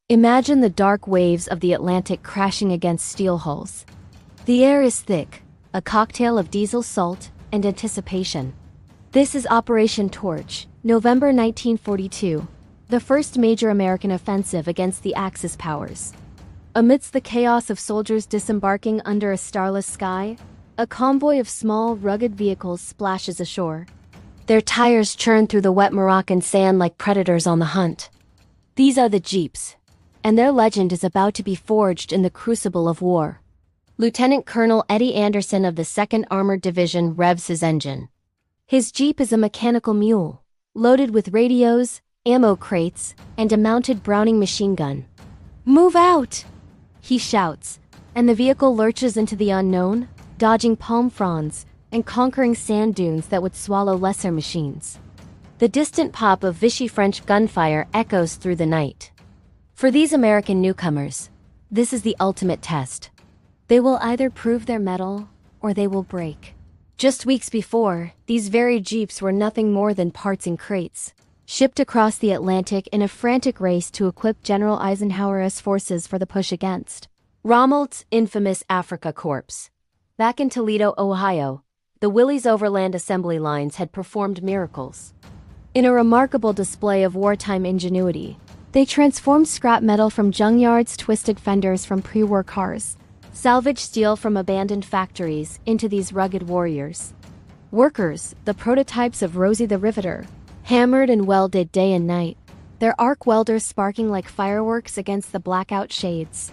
Imagine the dark waves of the Atlantic crashing against steel hulls. The air is thick, a cocktail of diesel salt and anticipation. This is Operation Torch, November 1942, the first major American offensive against the Axis powers. Amidst the chaos of soldiers disembarking under a starless sky, a convoy of small, rugged vehicles splashes ashore. Their tires churn through the wet Moroccan sand like predators on the hunt. These are the Jeeps, and their legend is about to be forged in the crucible of war. Lieutenant Colonel Eddy Anderson of the 2nd Armored Division revs his engine. His Jeep is a mechanical mule, loaded with radios, ammo crates, and a mounted Browning machine gun. "Move out!" he shouts, and the vehicle lurches into the unknown, dodging palm fronds and conquering sand dunes that would swallow lesser machines. The distant pop of Vichy French gunfire echoes through the night. For these American newcomers, this is the ultimate test. They will either prove their mettle, or they will break. Just weeks before, these very Jeeps were nothing more than parts in crates, shipped across the Atlantic in a frantic race to equip General Eisenhower's forces for the push against Rommel's infamous Afrika Korps. Back in Toledo, Ohio, the Willys Overland assembly lines had performed miracles. In a remarkable display of wartime ingenuity, they transformed scrap metal from junkyards, twisted fenders from pre-war cars, salvaged steel from abandoned factories into these rugged warriors. Workers, the prototypes of Rosie-the-Riveter, hammered and welded day and night, their arc welders sparking like fireworks against the blackout shades.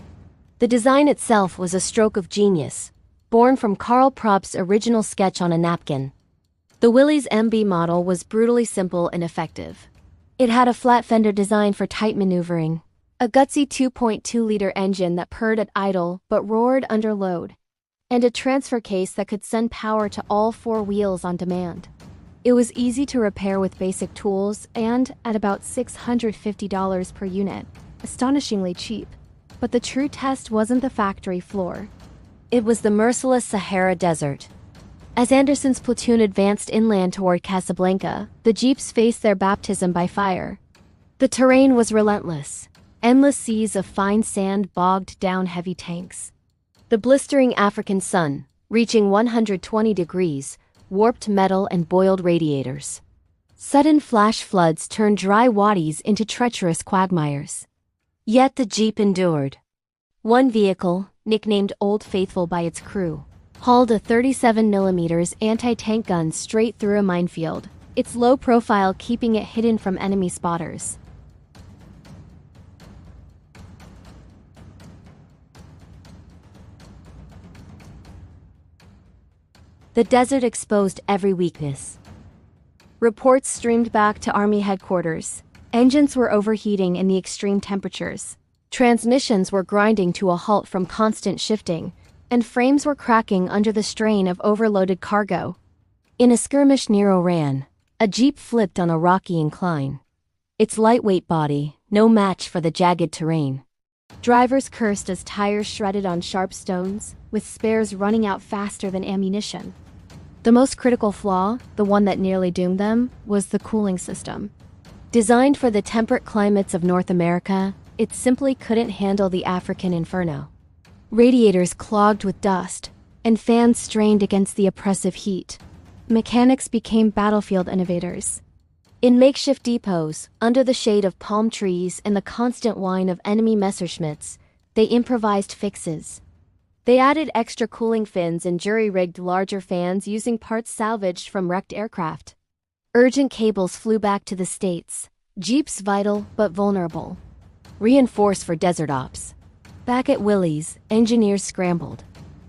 The design itself was a stroke of genius, born from Karl Propp's original sketch on a napkin. The Willys MB model was brutally simple and effective. It had a flat fender design for tight maneuvering, a gutsy 2.2-liter engine that purred at idle but roared under load, and a transfer case that could send power to all 4 wheels on demand. It was easy to repair with basic tools and at about $650 per unit, astonishingly cheap. But the true test wasn't the factory floor. It was the merciless Sahara Desert. As Anderson's platoon advanced inland toward Casablanca, the Jeeps faced their baptism by fire. The terrain was relentless. Endless seas of fine sand bogged down heavy tanks. The blistering African sun, reaching 120 degrees, warped metal and boiled radiators. Sudden flash floods turned dry wadis into treacherous quagmires. Yet the Jeep endured. One vehicle, nicknamed Old Faithful by its crew, hauled a 37mm anti-tank gun straight through a minefield, its low profile keeping it hidden from enemy spotters. The desert exposed every weakness. Reports streamed back to Army headquarters. Engines were overheating in the extreme temperatures. Transmissions were grinding to a halt from constant shifting, and frames were cracking under the strain of overloaded cargo. In a skirmish near Oran, a Jeep flipped on a rocky incline. Its lightweight body, no match for the jagged terrain. Drivers cursed as tires shredded on sharp stones, with spares running out faster than ammunition. The most critical flaw, the one that nearly doomed them, was the cooling system. Designed for the temperate climates of North America, it simply couldn't handle the African inferno. Radiators clogged with dust, and fans strained against the oppressive heat. Mechanics became battlefield innovators. In makeshift depots, under the shade of palm trees and the constant whine of enemy Messerschmitts, they improvised fixes. They added extra cooling fins and jury-rigged larger fans using parts salvaged from wrecked aircraft. Urgent cables flew back to the States, Jeeps vital but vulnerable. Reinforced for desert ops. Back at Willys, engineers scrambled.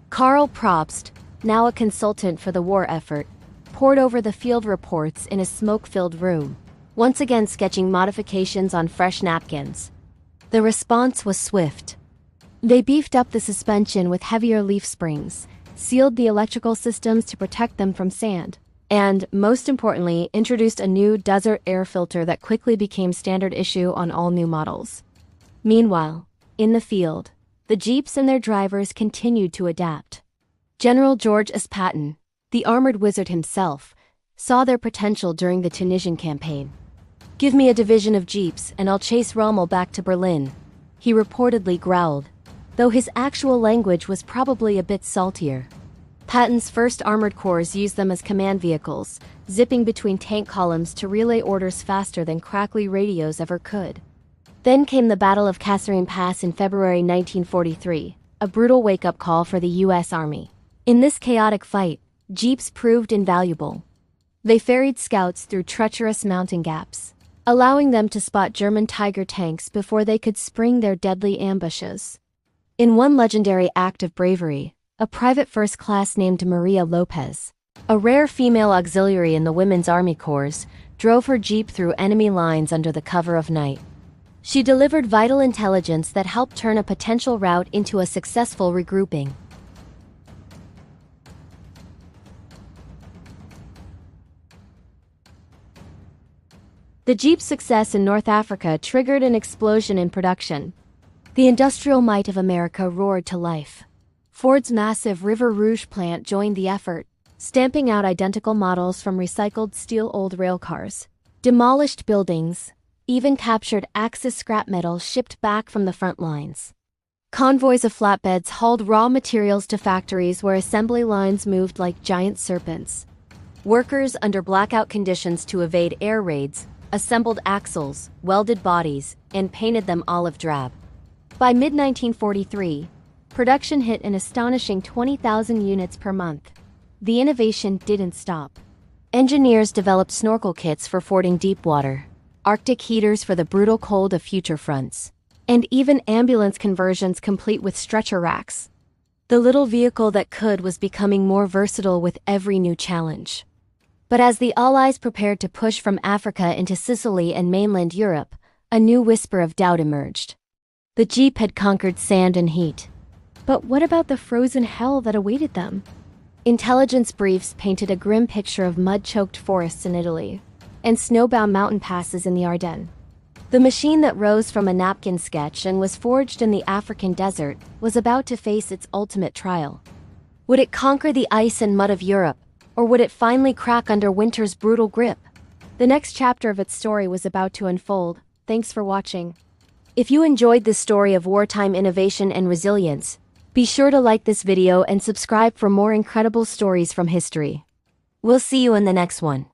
Karl Propp, now a consultant for the war effort, pored over the field reports in a smoke-filled room, once again sketching modifications on fresh napkins. The response was swift. They beefed up the suspension with heavier leaf springs, sealed the electrical systems to protect them from sand, and, most importantly, introduced a new desert air filter that quickly became standard issue on all new models. Meanwhile, in the field, the Jeeps and their drivers continued to adapt. General George S. Patton, the armored wizard himself, saw their potential during the Tunisian campaign. "Give me a division of Jeeps and I'll chase Rommel back to Berlin," he reportedly growled, though his actual language was probably a bit saltier. Patton's first armored corps used them as command vehicles, zipping between tank columns to relay orders faster than crackly radios ever could. Then came the Battle of Kasserine Pass in February 1943, a brutal wake-up call for the U.S. Army. In this chaotic fight, jeeps proved invaluable. They ferried scouts through treacherous mountain gaps, allowing them to spot German Tiger tanks before they could spring their deadly ambushes. In one legendary act of bravery, a private first class named Maria Lopez, a rare female auxiliary in the Women's Army Corps, drove her jeep through enemy lines under the cover of night. She delivered vital intelligence that helped turn a potential rout into a successful regrouping. The jeep's success in North Africa triggered an explosion in production. The industrial might of America roared to life. Ford's massive River Rouge plant joined the effort, stamping out identical models from recycled steel old railcars, demolished buildings, even captured Axis scrap metal shipped back from the front lines. Convoys of flatbeds hauled raw materials to factories where assembly lines moved like giant serpents. Workers, under blackout conditions to evade air raids, assembled axles, welded bodies, and painted them olive drab. By mid-1943, production hit an astonishing 20,000 units per month. The innovation didn't stop. Engineers developed snorkel kits for fording deep water, Arctic heaters for the brutal cold of future fronts, and even ambulance conversions complete with stretcher racks. The little vehicle that could was becoming more versatile with every new challenge. But as the Allies prepared to push from Africa into Sicily and mainland Europe, a new whisper of doubt emerged. The Jeep had conquered sand and heat. But what about the frozen hell that awaited them? Intelligence briefs painted a grim picture of mud-choked forests in Italy and snowbound mountain passes in the Ardennes. The machine that rose from a napkin sketch and was forged in the African desert was about to face its ultimate trial. Would it conquer the ice and mud of Europe, or would it finally crack under winter's brutal grip? The next chapter of its story was about to unfold. Thanks for watching. If you enjoyed this story of wartime innovation and resilience, be sure to like this video and subscribe for more incredible stories from history. We'll see you in the next one.